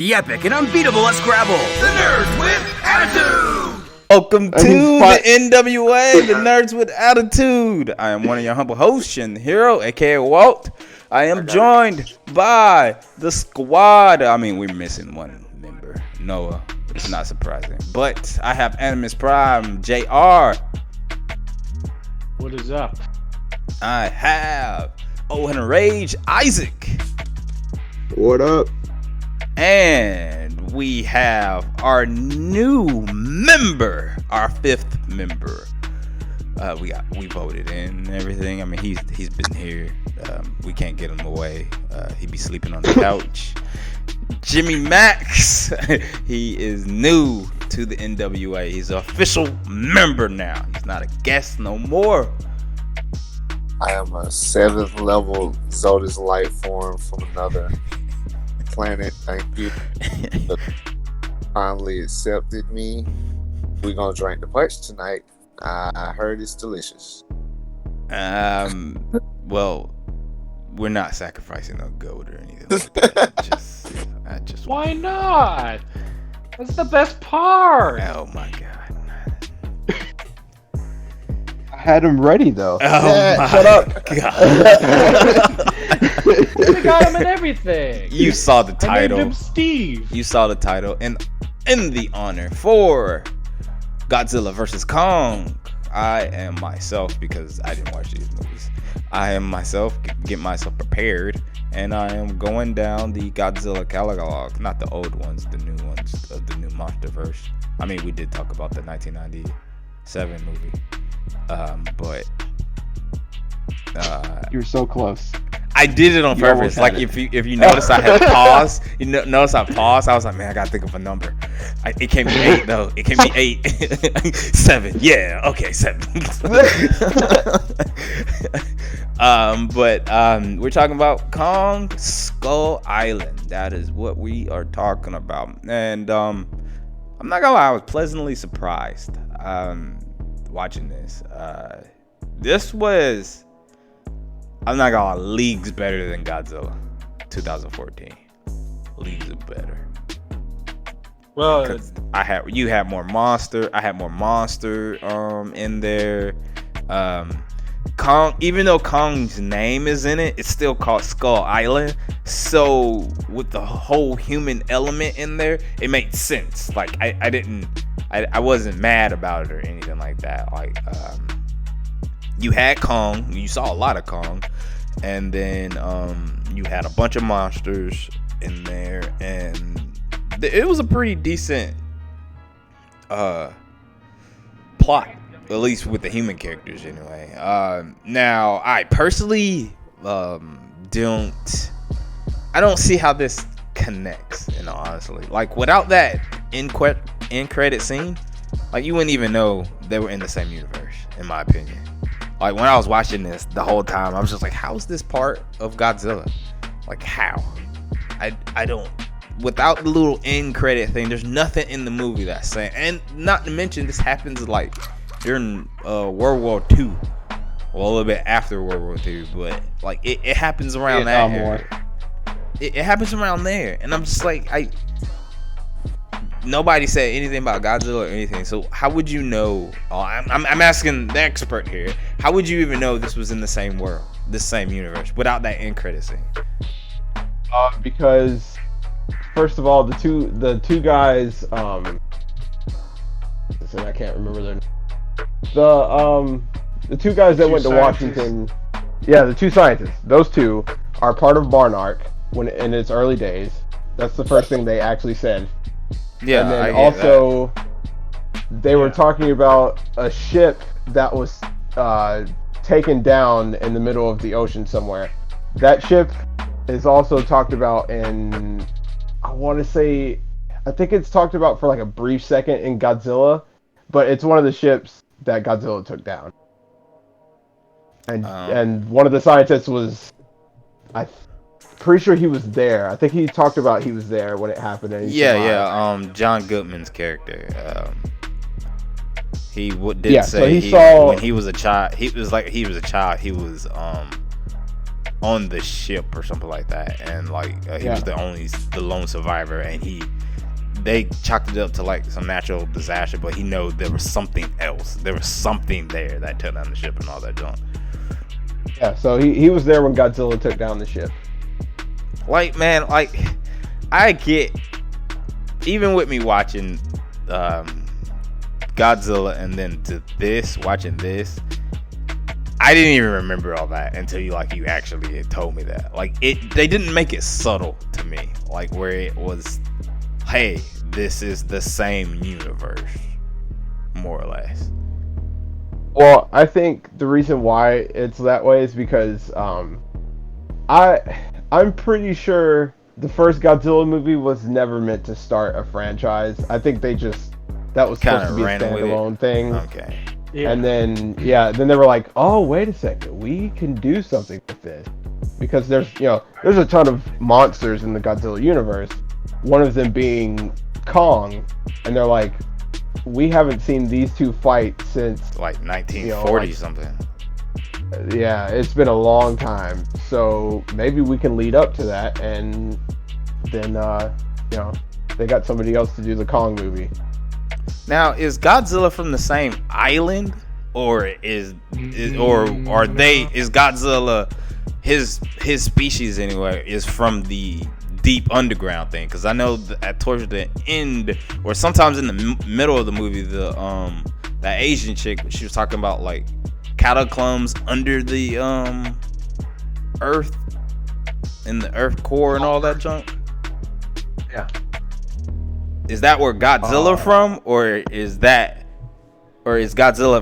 The epic and unbeatable Scrabble. The Nerds with Attitude. Welcome to the N.W.A, the Nerds with Attitude. I am one of your humble hosts, Shin, aka Walt. I am joined by the squad. I mean, we're missing one member, Noah. It's not surprising. But I have AnimusPrime, JR. What is up? I have OldHunterRage, Isaac. What up? And we have our new member, our fifth member. We voted in and everything. I mean, he's been here. We can't get him away. He'd be sleeping on the couch. Jimmy Max. He is new to the N.W.A. He's an official member now. He's not a guest no more. I am a 7th level Zodis life form from another planet. Thank you. Finally accepted me. We're gonna drink the punch tonight. I heard it's delicious. Well, we're not sacrificing a goat or anything like that. Why not? That's the best part. Oh my god. I had him ready though. Oh my shut up. God. We got him and everything. You saw the title. I named him Steve. You saw the title, and in the honor for Godzilla Vs Kong, I am myself, because I didn't watch these movies. I am myself, get myself prepared, and I am going down the Godzilla catalog, not the old ones, the new ones of the new monsterverse. I mean, we did talk about the 1997 movie, but You're so close. I did it on purpose. Like if you notice, I had paused. Notice I paused. I was like, man, I gotta think of a number. It can't be 8 though. It can't be 8. 7. Yeah. Okay. 7. But we're talking about Kong Skull Island. That is what we are talking about. And I'm not gonna lie, I was pleasantly surprised watching this. This was, I'm not gonna lie, leagues better than Godzilla 2014. Leagues are better. Well, you had more monster. I had more monster in there. Kong, even though Kong's name is in it, it's still called Skull Island. So with the whole human element in there, it made sense. Like I wasn't mad about it or anything like that. Like you had Kong, you saw a lot of Kong, and then you had a bunch of monsters in there, and it was a pretty decent plot, at least with the human characters anyway. Now I personally don't see how this connects, honestly. Like without that end credit scene, like you wouldn't even know they were in the same universe, in my opinion. Like when I was watching this the whole time, I was just like, how is this part of Godzilla? Like how? I don't, without the little end credit thing, there's nothing in the movie that's saying. And not to mention, this happens like during World War II. Well, a little bit after World War II, but like it happens around that area. It happens around there, and I'm just like, nobody said anything about Godzilla or anything. So how would you know? I'm asking the expert here. How would you even know this was in the same world, this same universe, without that end credit scene? Because first of all, the two guys, I can't remember their name. The two guys that went to Washington, yeah, the two scientists. Those two are part of Barnark when in its early days. That's the first thing they actually said. Yeah, and then also they were talking about a ship that was taken down in the middle of the ocean somewhere. That ship is also talked about in, I think it's talked about for like a brief second in Godzilla, but it's one of the ships that Godzilla took down. And one of the scientists was, pretty sure he was there. I think he talked about he was there when it happened. And John Goodman's character. He did say so he saw when he was a child. He was a child. He was on the ship or something like that, and like he was the lone survivor, and they chalked it up to like some natural disaster, but he know there was something else. There was something there that took down the ship and all that junk. Yeah, so he was there when Godzilla took down the ship. Like, man, like I get, even with me watching Godzilla and then to watching this, I didn't even remember all that until you actually had told me that. Like, they didn't make it subtle to me, like where it was, hey, this is the same universe, more or less. Well, I think the reason why it's that way is because I'm pretty sure the first Godzilla movie was never meant to start a franchise. I think that was supposed to be a standalone thing. Okay. Yeah. And then they were like, oh, wait a second, we can do something with this. Because there's a ton of monsters in the Godzilla universe, one of them being Kong, and they're like, we haven't seen these two fight since like 1940 something. Yeah, it's been a long time. So maybe we can lead up to that, and then they got somebody else to do the Kong movie. Now, is Godzilla from the same island, or is Godzilla, his species anyway, is from the deep underground thing? Because I know that towards the end, or sometimes in the middle of the movie, that Asian chick, she was talking about like catacombs under the earth, in the earth core and all that junk. Yeah. Is that where Godzilla from, or is Godzilla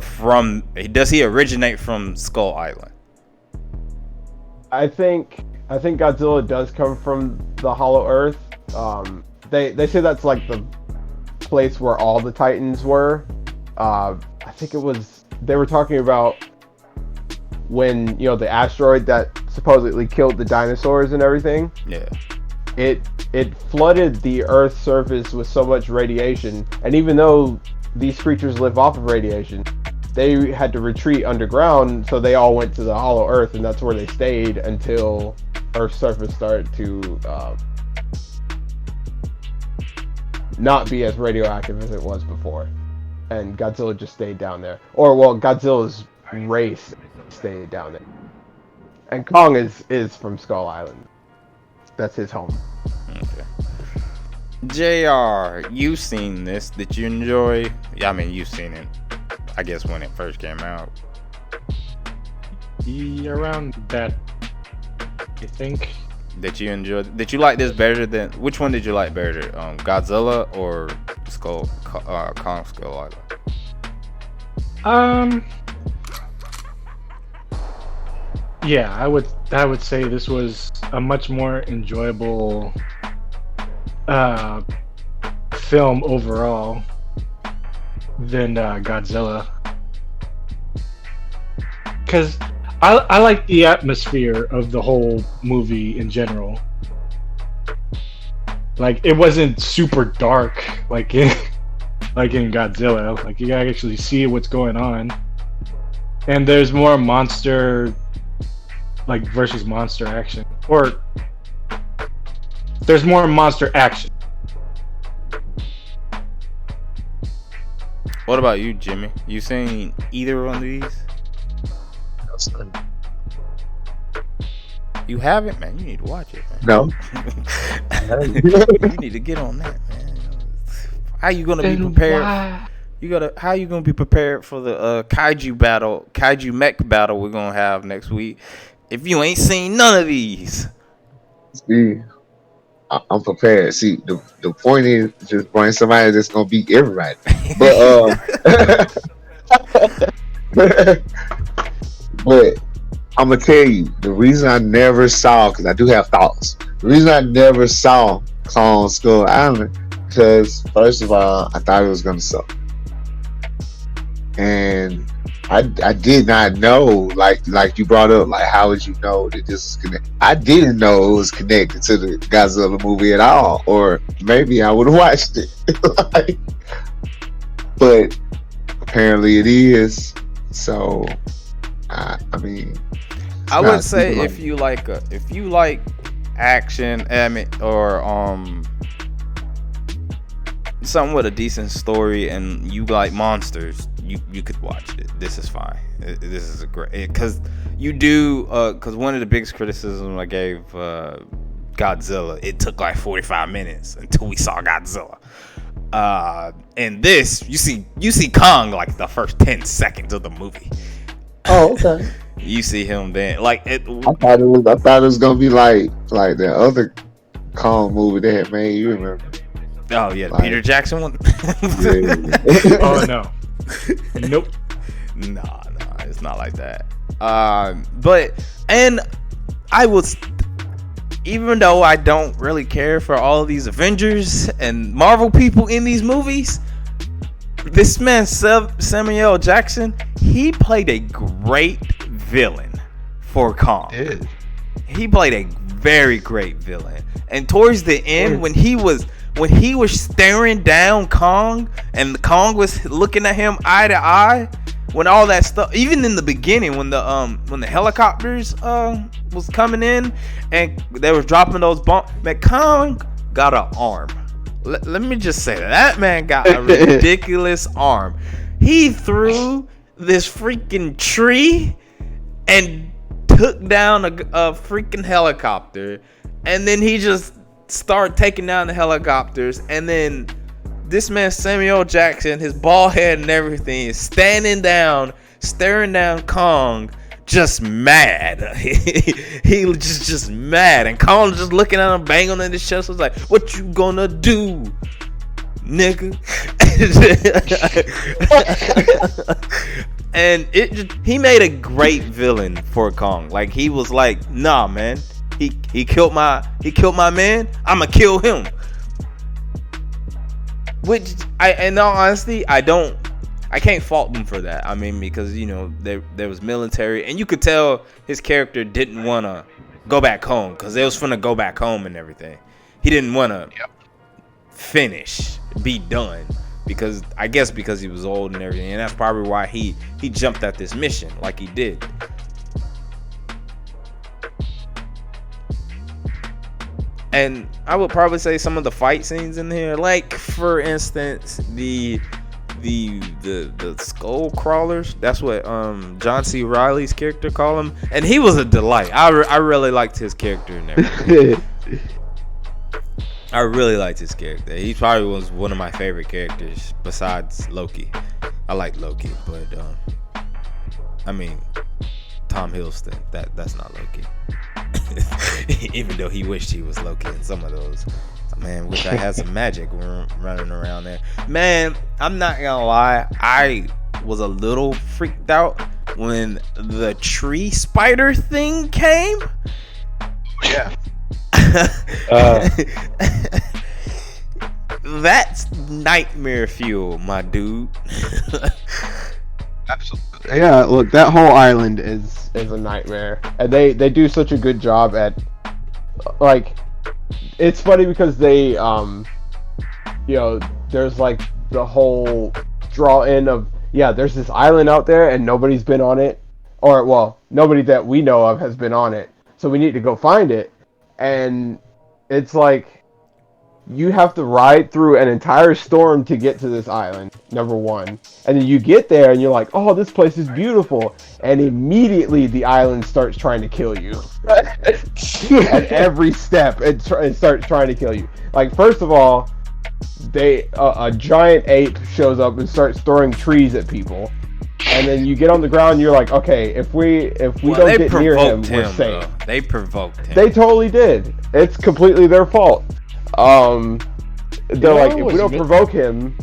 from? Does he originate from Skull Island? I think Godzilla does come from the Hollow Earth. They say that's like the place where all the Titans were. I think they were talking about when the asteroid that supposedly killed the dinosaurs and everything. Yeah. It flooded the Earth's surface with so much radiation, and even though these creatures live off of radiation, they had to retreat underground, so they all went to the Hollow Earth, and that's where they stayed until Earth's surface started to not be as radioactive as it was before, and Godzilla just stayed down there. Or, well, Godzilla's race stayed down there. And Kong is from Skull Island. That's his home. Okay. JR, you've seen this. Did you enjoy? Yeah, I mean, you've seen it, I guess, when it first came out. Around that, I think. Did you enjoy? Did you like this better than? Which one did you like better? Godzilla or Kong Skull Island? Yeah, I would say this was a much more enjoyable film overall than Godzilla, because I like the atmosphere of the whole movie in general. Like, it wasn't super dark like in Godzilla. Like, you can actually see what's going on, and there's more monster versus monster action, or there's more monster action. What about you, Jimmy? You seen either one of these? You haven't, man. You need to watch it, man. No. You need to get on that, man. How you gonna be prepared? How you gonna be prepared for the kaiju mech battle we're gonna have next week if you ain't seen none of these? See, I'm prepared. See, the point is just bring somebody that's gonna beat everybody. But I'm gonna tell you the reason I never saw, because I do have thoughts. The reason I never saw Kong Skull Island, because first of all, I thought it was gonna suck, and I did not know, like you brought up, like, how would you know that this is connected? I didn't know it was connected to the Godzilla movie at all, or maybe I would have watched it. But apparently it is. So, I mean, I would say if you like action, or something with a decent story, and you like monsters, you could watch it. This is fine. This is a great, because you do, because one of the biggest criticisms I gave Godzilla, it took like 45 minutes until we saw Godzilla. And this, you see Kong like the first 10 seconds of the movie. Oh, okay. You see him then, like it. I thought it was gonna be like the other Kong movie they had made. You remember? Oh yeah, the like, Peter Jackson one. Yeah. Oh no. Nope. Nah, it's not like that. But I was, even though I don't really care for all of these Avengers and Marvel people in these movies, this man Samuel Jackson, he played a great villain for Kong. He played a very great villain, and towards the end, when he was staring down Kong, and Kong was looking at him eye to eye, when all that stuff, even in the beginning, when the helicopters was coming in and they were dropping those bombs, man, Kong got an arm. Let me just say that man got a ridiculous arm. He threw this freaking tree and took down a freaking helicopter, and then he just started taking down the helicopters, and then this man Samuel Jackson, his bald head and everything, is standing down, staring down Kong, just mad. he was just mad, and Kong just looking at him, banging on his chest, was like, "What you gonna do, nigga?" And he made a great villain for Kong. Like, he was like, "Nah, man, he killed my man. I'ma kill him." Which, in all honesty, I can't fault them for that. I mean, because, you know, there was military, and you could tell his character didn't want to go back home, because they was finna go back home and everything. He didn't want to be done, because he was old and everything, and that's probably why he jumped at this mission like he did. And I would probably say some of the fight scenes in here, like for instance the skull crawlers. That's what John C. Reilly's character called him, and he was a delight. I really liked his character and everything. I really liked his character. He probably was one of my favorite characters besides Loki. I like Loki, but I mean, Tom Hiddleston, that's not Loki. Even though he wished he was Loki in some of those. Man, wish I had some magic running around there. Man, I'm not gonna lie, I was a little freaked out when the tree spider thing came. Yeah. That's nightmare fuel, my dude. Absolutely. Yeah, look, that whole island is a nightmare, and they do such a good job at, like, it's funny because they there's like the whole draw in of, there's this island out there and nobody's been on it, or well, nobody that we know of has been on it, so we need to go find it. And it's like, you have to ride through an entire storm to get to this island, number one. And then you get there and you're like, oh, this place is beautiful. And immediately the island starts trying to kill you. At every step, it starts trying to kill you. Like, first of all, a giant ape shows up and starts throwing trees at people. And then you get on the ground and you're like, okay, if we don't get near him, we're safe. Though. They provoked him. They totally did. It's completely their fault. They're like, if we don't provoke him,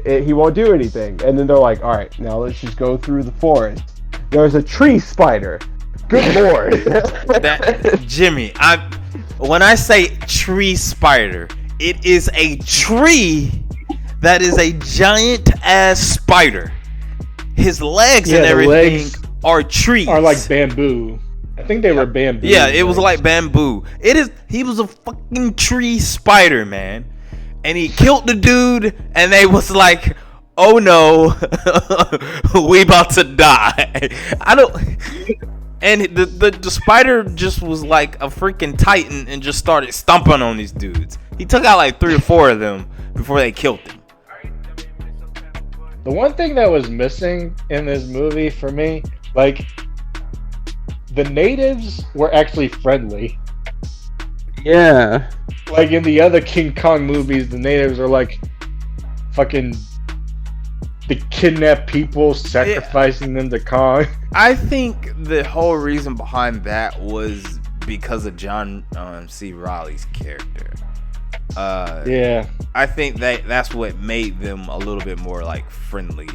he won't do anything. And then they're like, all right, now let's just go through the forest. There's a tree spider. Good lord. Jimmy, when I say tree spider, it is a tree that is a giant ass spider. His legs and everything are trees. Are like bamboo. I think they were bamboo. Yeah, it was like bamboo. He was a fucking tree spider, man. And he killed the dude, and they was like, oh no, we about to die. And the spider just was like a freaking titan and just started stomping on these dudes. He took out like 3 or 4 of them before they killed him. The one thing that was missing in this movie for me, like, the natives were actually friendly. Yeah. Like in the other King Kong movies, the natives are like fucking the kidnapped people, sacrificing them to Kong. I think the whole reason behind that was because of John C. Reilly's character. Yeah. I think that's what made them a little bit more like friendly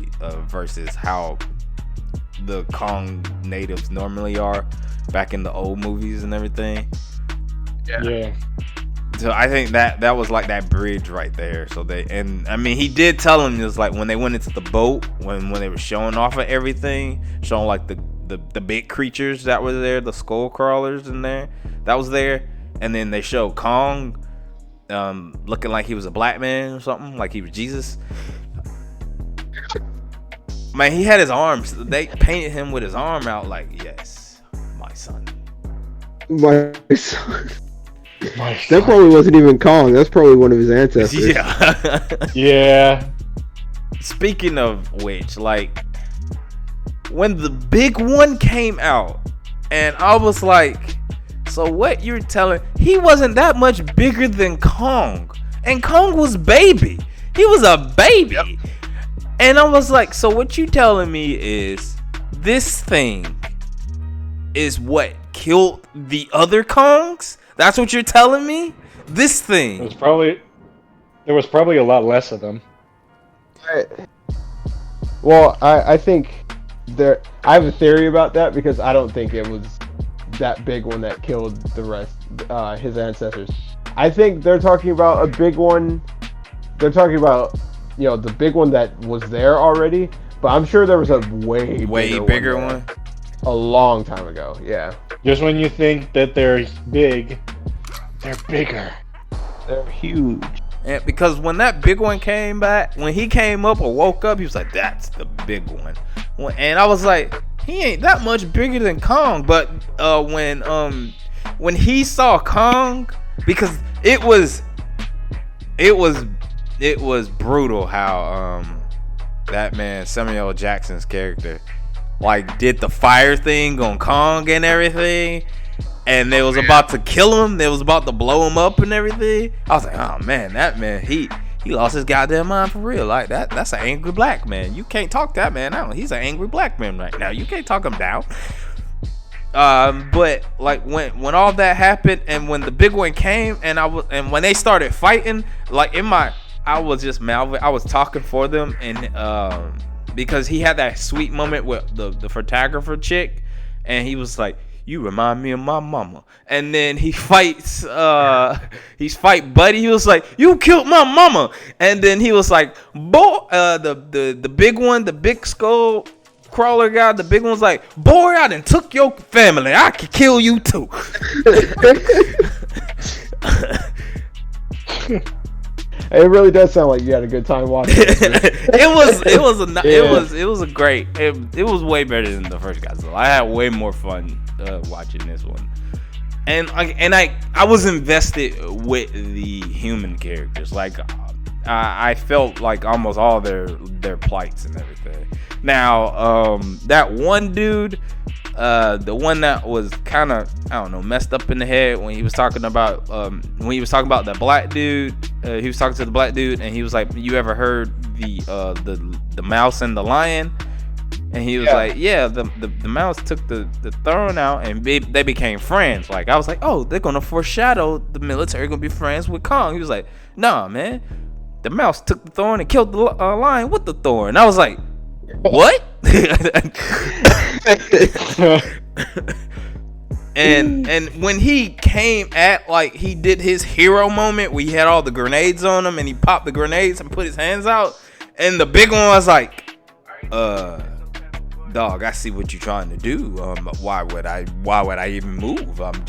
versus how the Kong natives normally are back in the old movies and everything. Yeah. So I think that was like that bridge right there. So he did tell them, just like when they went into the boat, when they were showing off of everything, showing like the big creatures that were there, the skull crawlers in there, that was there, and then they showed Kong looking like he was a black man or something, like he was Jesus. Man, he had his arms. They painted him with his arm out like, yes, my son. My son. My That probably wasn't even Kong. That's probably one of his ancestors. Yeah. Yeah. Speaking of which, like, when the big one came out, and I was like, so what you're telling, he wasn't that much bigger than Kong, and Kong was baby. He was a baby. Yep. And I was like, so what you telling me is this thing is what killed the other Kongs? That's what you're telling me? This thing. There was probably a lot less of them. I think I have a theory about that, because I don't think it was that big one that killed the rest, his ancestors. I think they're talking about a big one. They're talking about, the big one that was there already, but I'm sure there was a way bigger one. A long time ago, yeah. Just when you think that they're big, they're bigger. They're huge. And because when that big one came back, when he came up or woke up, he was like, that's the big one. And I was like, he ain't that much bigger than Kong. But when he saw Kong, because it was brutal how that man Samuel Jackson's character like did the fire thing on Kong and everything, and they was about to kill him, they was about to blow him up and everything. I was like, oh man, that man, he lost his goddamn mind for real. Like that's an angry black man. You can't talk that man out. He's an angry black man right now. You can't talk him down. But like when all that happened, and when the big one came, and when they started fighting, like I was just Malvin. I was talking for them, and because he had that sweet moment with the photographer chick, and he was like, you remind me of my mama. And then he fights Buddy. He was like, you killed my mama. And then he was like, boy, the big one, the big skull crawler guy, the big one's like, boy, I done took your family. I could kill you too. It really does sound like you had a good time watching it. it was a great. It was way better than the first Godzilla. I had way more fun watching this one, and I was invested with the human characters. Like I felt like almost all their plights and everything. Now that one dude, the one that was kind of, I don't know, messed up in the head when he was talking about the black dude. He was talking to the black dude, and he was like, you ever heard the mouse and the lion? And he was like, yeah, the mouse took the throne out, and they became friends. Like, I was like, oh, they're gonna foreshadow the military gonna be friends with Kong. He was like, nah, man, the mouse took the thorn and killed the lion with the thorn. I was like, what? and when he came at, like, he did his hero moment where he had all the grenades on him, and he popped the grenades and put his hands out, and the big one was like, dog, I see what you're trying to do. Why would I even move? I'm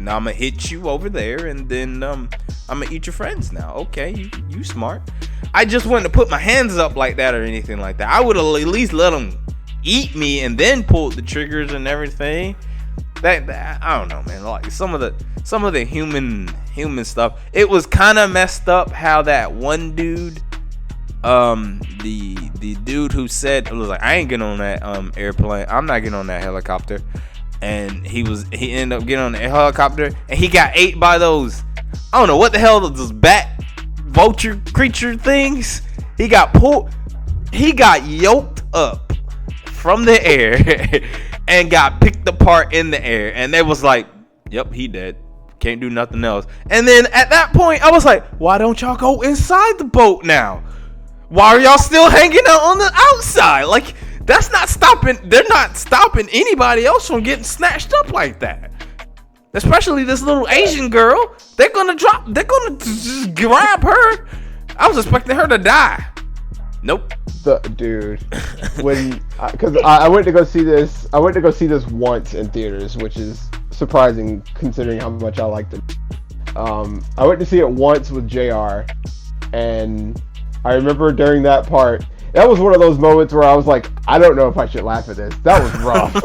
gonna hit you over there, and then I'm gonna eat your friends now. Okay, you smart. I just wouldn't have put my hands up like that or anything like that. I would have at least let him eat me and then pulled the triggers and everything. That I don't know, man. Like some of the human stuff. It was kind of messed up how that one dude, the dude who said, it was like, I ain't getting on that airplane. I'm not getting on that helicopter. And he ended up getting on the helicopter and he got ate by those, I don't know what the hell, those bat vulture creature things. He got yoked up from the air and got picked apart in the air. And they was like, yep, he dead. Can't do nothing else. And then at that point, I was like, why don't y'all go inside the boat now? Why are y'all still hanging out on the outside? Like, that's not stopping. They're not stopping anybody else from getting snatched up like that. Especially this little Asian girl. They're gonna just grab her. I was expecting her to die. Nope. Dude, because I went to go see this. I went to go see this once in theaters, which is surprising considering how much I liked it. I went to see it once with JR, and I remember during that part, that was one of those moments where I was like, I don't know if I should laugh at this. That was rough.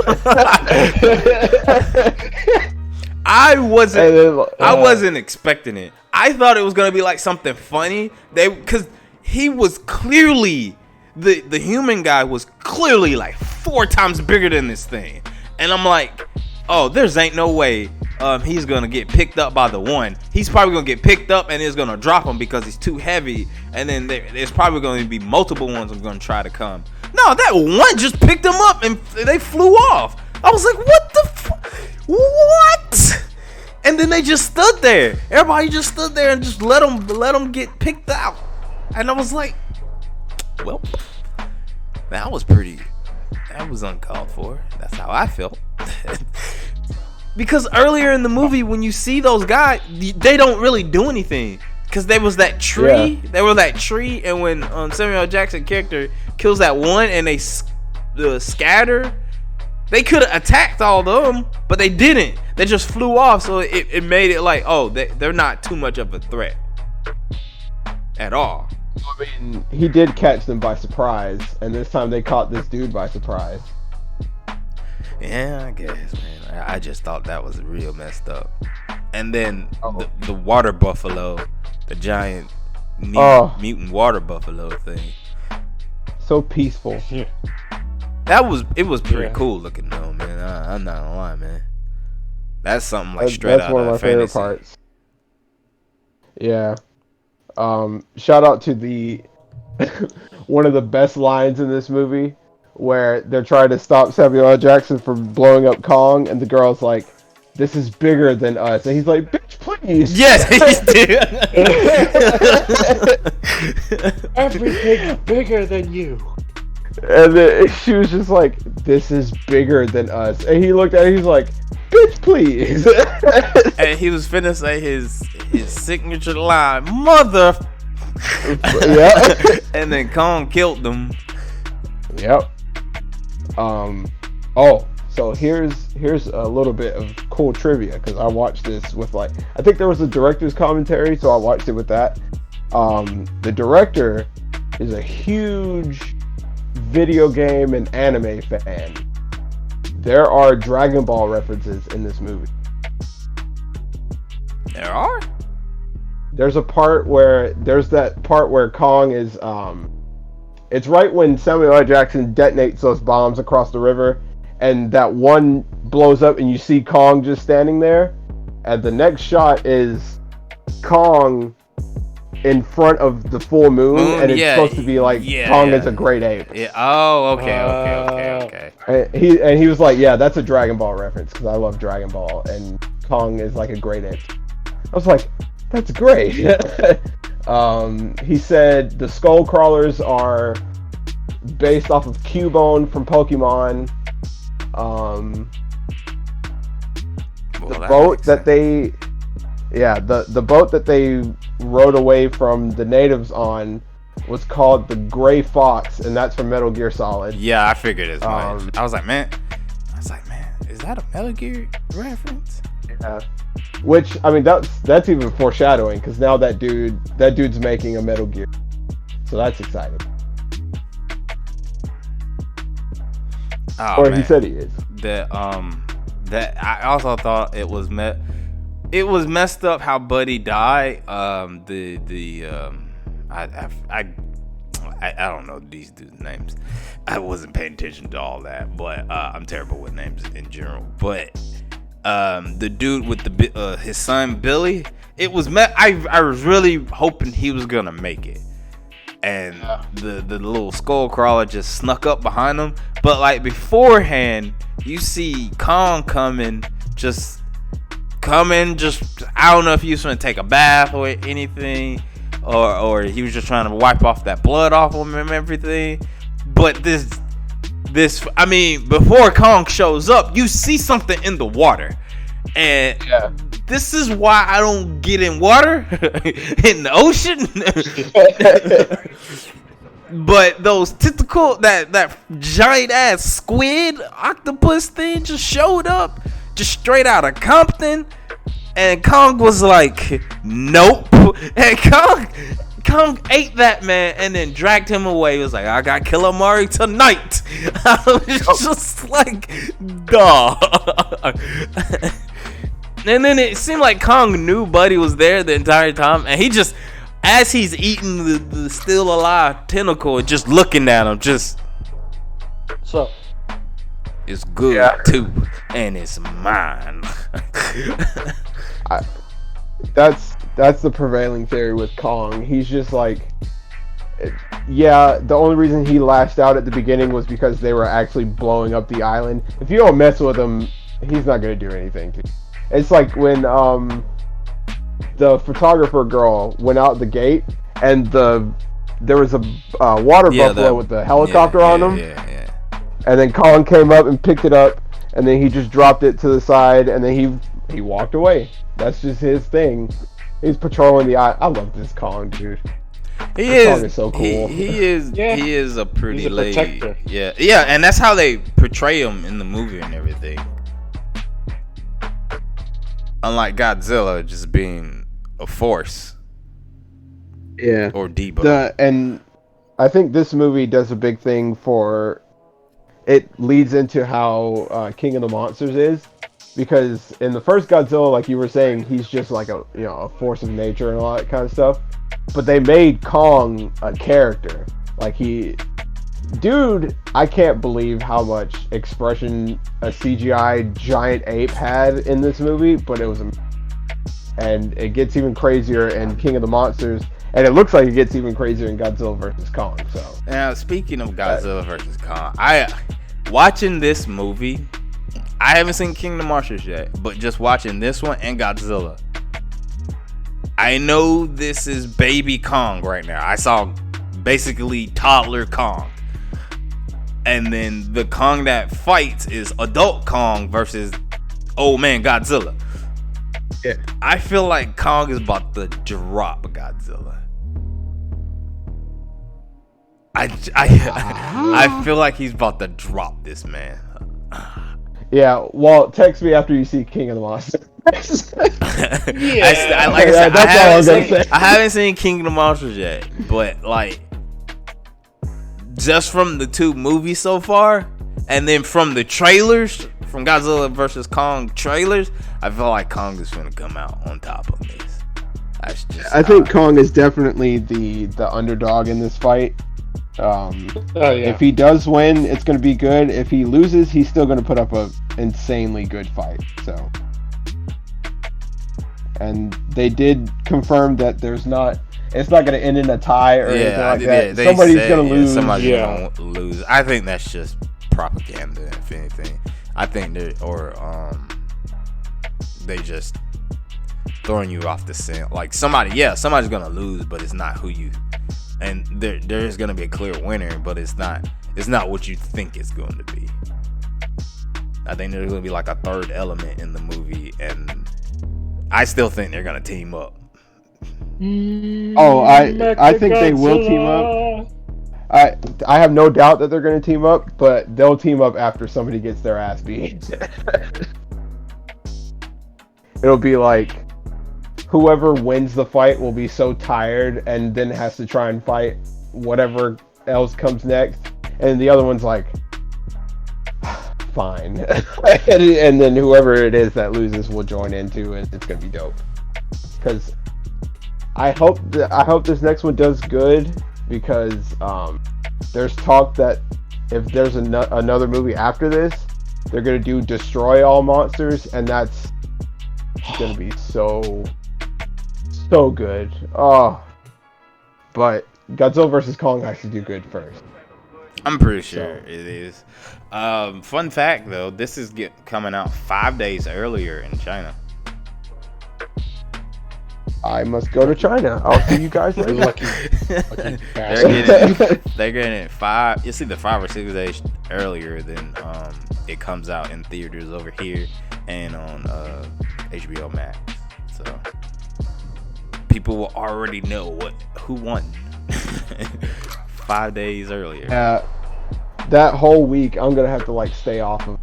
I wasn't expecting it. I thought it was gonna be like something funny. Because he was clearly the human guy was clearly like 4 times bigger than this thing, and I'm like, oh, there's ain't no way he's gonna get picked up by the one. He's probably gonna get picked up and it's gonna drop him because he's too heavy, and then there's probably gonna be multiple ones that's gonna try to come. No, that one just picked him up and they flew off. I was like, what the what? And then they just stood there. Everybody just stood there and just let them get picked out. And I was like, well, that was uncalled for. That's how I felt. Because earlier in the movie, when you see those guys, they don't really do anything. Because there was that tree. Yeah. There was that tree. And when Samuel L. Jackson character kills that one and they scatter, they could have attacked all of them, but they didn't. They just flew off. So it made it like, oh, they're not too much of a threat at all. I mean, he did catch them by surprise, and this time they caught this dude by surprise. Yeah, I guess, man. I just thought that was real messed up. And then the water buffalo, the giant mutant water buffalo thing. So peaceful. Yeah. It was pretty cool looking though, man. I'm not gonna lie, man. That's something like straight out of my favorite parts. Yeah. Shout out to the one of the best lines in this movie, where they're trying to stop Samuel L. Jackson from blowing up Kong, and the girl's like, "This is bigger than us," and he's like, "Bitch, please." Yes, he did. Everything's bigger than you. And then she was just like, "This is bigger than us," and he looked at her, he's like, "Bitch, please." And he was finna say his signature line, "Mother." Yeah. And then Kong killed them. Yep. So here's a little bit of cool trivia, because I watched this with I think there was a director's commentary, so I watched it with that. The director is a huge video game and anime fan. There are Dragon Ball references in this movie. There are? There's that part where Kong is it's right when Samuel L. Jackson detonates those bombs across the river, and that one blows up and you see Kong just standing there, and the next shot is Kong in front of the full moon, and it's supposed to be like Kong is a great ape. Yeah. Oh, okay. And he was like, yeah, that's a Dragon Ball reference, because I love Dragon Ball, and Kong is like a great ape. I was like, that's great. He said the skull crawlers are based off of Cubone from Pokemon. The boat that they rode away from the natives on was called the Gray Fox, and that's from Metal Gear Solid. Yeah, I figured as much. I was like, man, is that a Metal Gear reference? Yeah. Which, I mean, that's even foreshadowing, because now that dude's making a Metal Gear, so that's exciting. Oh, or man. he said he is. That I also thought it was messed up how Buddy died. I don't know these dudes' names. I wasn't paying attention to all that, but I'm terrible with names in general. But the dude with his son Billy, it was I was really hoping he was gonna make it, and the little skull crawler just snuck up behind him. But like beforehand, you see Kong coming. I don't know if he was gonna take a bath or anything, or he was just trying to wipe off that blood off him and everything. But I mean, before Kong shows up, you see something in the water, and this is why I don't get in water in the ocean. But those tentacle, that giant ass squid octopus thing just showed up, just straight out of Compton, and Kong was like, nope, and Kong ate that man and then dragged him away. He was like, I got calamari tonight. I was just like, duh. And then it seemed like Kong knew Buddy was there the entire time, and he just, as he's eating the still alive tentacle, just looking at him, just, So it's good too, and it's mine. That's the prevailing theory with Kong. He's just like, the only reason he lashed out at the beginning was because they were actually blowing up the island. If you don't mess with him, he's not gonna do anything to you. It's like when the photographer girl went out the gate, and there was a water buffalo with the helicopter on him. And then Kong came up and picked it up, and then he just dropped it to the side, and then he walked away. That's just his thing. He's patrolling the island. I love this Kong, dude. Kong is so cool. He is a pretty He's a lady. protector. Yeah, and that's how they portray him in the movie and everything. Unlike Godzilla just being a force. Yeah. Or Debo. And I think this movie does a big thing for... It leads into how King of the Monsters is. Because in the first Godzilla, like you were saying, he's just like a force of nature and all that kind of stuff. But they made Kong a character. Like dude, I can't believe how much expression a CGI giant ape had in this movie, but it was, and it gets even crazier in King of the Monsters, and it looks like it gets even crazier in Godzilla vs Kong. So now, speaking of Godzilla vs Kong, watching this movie, I haven't seen King of the Monsters yet, but just watching this one and Godzilla, I know this is baby Kong right now. I saw basically toddler Kong. And then the Kong that fights is adult Kong versus old man Godzilla. Yeah. I feel like Kong is about to drop Godzilla. I feel like he's about to drop this man. Yeah, Walt, text me after you see King of the Monsters. I haven't seen King of the Monsters yet, but like, just from the two movies so far, and then from the trailers, from Godzilla vs Kong trailers, I feel like Kong is gonna come out on top of this. I think Kong is definitely the underdog in this fight. If he does win, it's going to be good. If he loses, he's still going to put up a insanely good fight. So, and they did confirm that it's not going to end in a tie or anything like that. Somebody's going to lose. Somebody's going to lose. I think that's just propaganda, if anything. I think they just throwing you off the scent. Like somebody's going to lose, but it's not who you. And there is going to be a clear winner, but it's not what you think it's going to be. I think there's going to be like a third element in the movie, and I still think they're going to team up. Oh, I think they will team up. I have no doubt that they're going to team up, but they'll team up after somebody gets their ass beat. It'll be like whoever wins the fight will be so tired and then has to try and fight whatever else comes next. And the other one's like, fine. And then whoever it is that loses will join in too, and it's gonna be dope. Because I hope this next one does good, because there's talk that if there's another movie after this, they're gonna do Destroy All Monsters, and that's gonna be so good. Oh, but Godzilla vs Kong has to do good first. I'm pretty sure it is. Fun fact though, this is coming out 5 days earlier in China. I must go to China. I'll see you guys later. Lucky They're getting it 5. It's either 5 or 6 days earlier than it comes out in theaters over here and on HBO Max. So people will already know who won 5 days earlier. That whole week, I'm gonna have to like stay off of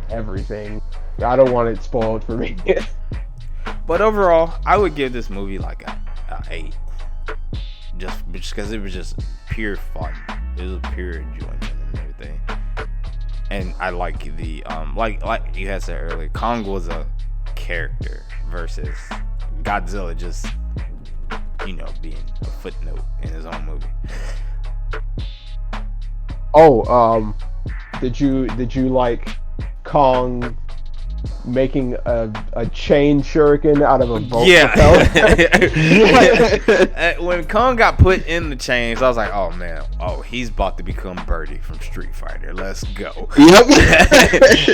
everything. I don't want it spoiled for me. But overall, I would give this movie like a 8, just because it was just pure fun. It was pure enjoyment and everything. And I like the like you had said earlier, Kong was a character versus Godzilla just being a footnote in his own movie. Oh, did you like Kong making a chain shuriken out of a boat? Yeah. When Kong got put in the chains, I was like, oh man, he's about to become Birdie from Street Fighter. Let's go. Yep.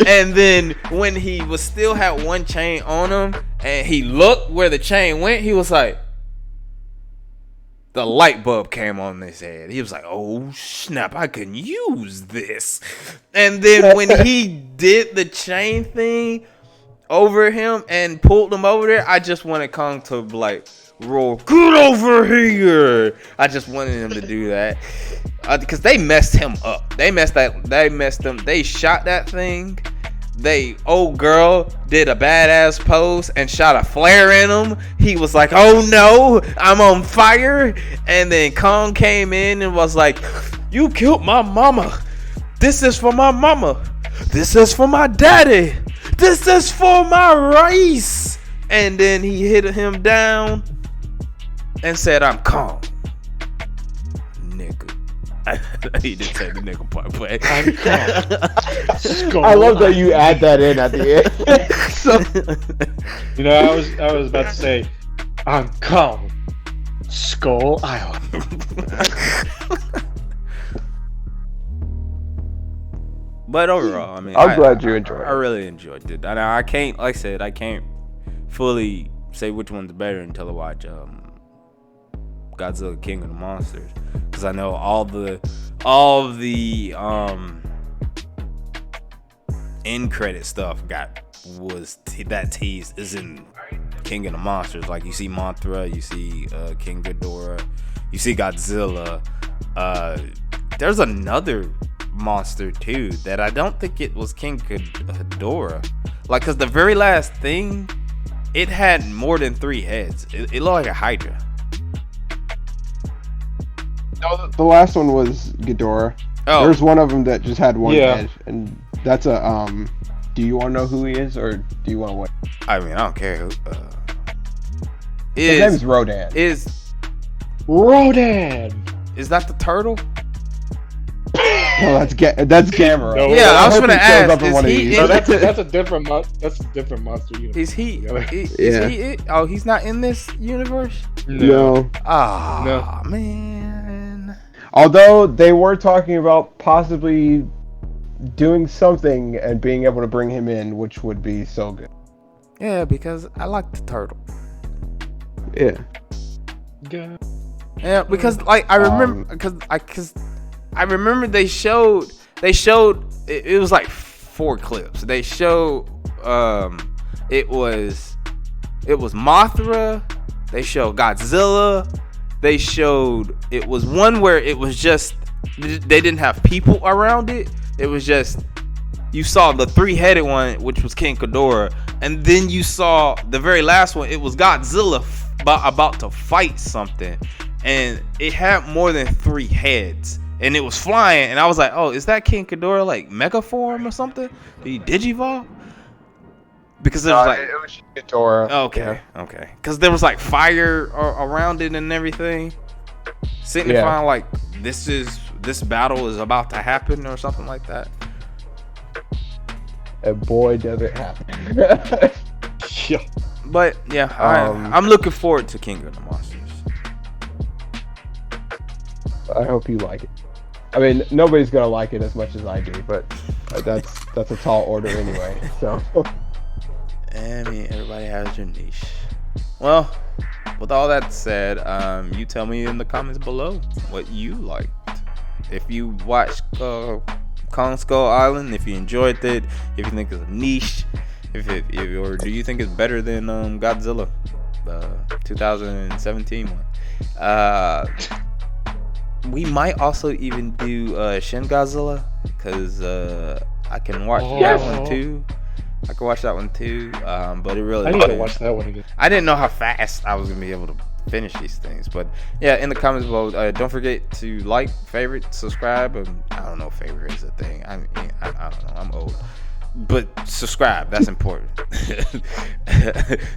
And then when he was still had one chain on him and he looked where the chain went, he was like, the light bulb came on his head. He was like, oh snap, I can use this. And then when he did the chain thing over him and pulled him over there, I just wanted Kong to like roar, get over here. I just wanted him to do that. Because they messed him up. They messed him. They shot that thing. Old girl did a badass pose and shot a flare in him. He was like, oh no, I'm on fire. And then Kong came in and was like, you killed my mama. This is for my mama. This is for my daddy. This is for my race. And then he hit him down and said, I'm Kong. Nigga. He didn't say the nigga part, but I love that you add that in at the end. I was about to say, I'm Kong, Skull Island. But overall, I mean, I'm glad you enjoyed it. I really enjoyed it. I can't, like I said, I can't fully say which one's better until I watch Godzilla King of the Monsters, because I know all the end credit stuff that tease is in King of the Monsters. Like you see Mothra, you see King Ghidorah, you see Godzilla. There's another monster too that I don't think it was King Ghidorah. Like, cause the very last thing, it had more than 3 heads. It looked like a Hydra. No, the last one was Ghidorah. Oh. There's one of them that just had one head, and that's a do you want to know who he is, or do you want to wait? I mean, I don't care who. His name's Rodan. Rodan. Is that the turtle? No, that's Gamera. No. Yeah, I was gonna ask. No, that's a different monster universe. Is he? Oh, he's not in this universe. No. Ah, man. Although they were talking about possibly doing something and being able to bring him in, which would be so good. Yeah, because I like the turtle. Yeah. Yeah, because like I remember, because I remember they showed it was like 4 clips. They showed it was Mothra. They showed Godzilla. They showed it was one where it was just they didn't have people around it. It was just you saw the 3-headed one, which was King Ghidorah, and then you saw the very last one. It was Godzilla about to fight something, and it had more than 3 heads. and it was flying, and I was like, oh, is that King Ghidorah like mega form or something? Did he digivolve? Because it was like, it was Ghidorah. okay, because there was like fire around it and everything, signifying like this battle is about to happen or something like that. And boy, does it happen. Yeah. But yeah, I'm looking forward to King of the Monsters. I hope you like it. I mean, nobody's gonna like it as much as I do, but that's a tall order anyway. So. I mean, everybody has their niche. Well, with all that said, you tell me in the comments below what you liked. If you watched Kong Skull Island, if you enjoyed it, if you think it's a niche, or do you think it's better than Godzilla, the 2017 one? We might also even do Shin Godzilla, because I can watch that one too. I can watch that one too, but it really. I need to watch that one again. I didn't know how fast I was gonna be able to finish these things, but yeah, in the comments below, don't forget to like, favorite, subscribe. I don't know if favorite is a thing. I don't know. I'm old, but subscribe. That's important.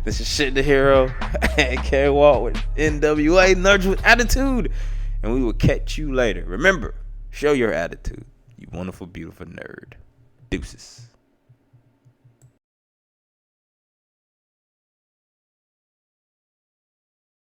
This is Shit the Hero, aka Walt with N.W.A. Nerds with Attitude, and we will catch you later. Remember, show your attitude, you wonderful, beautiful nerd. Deuces.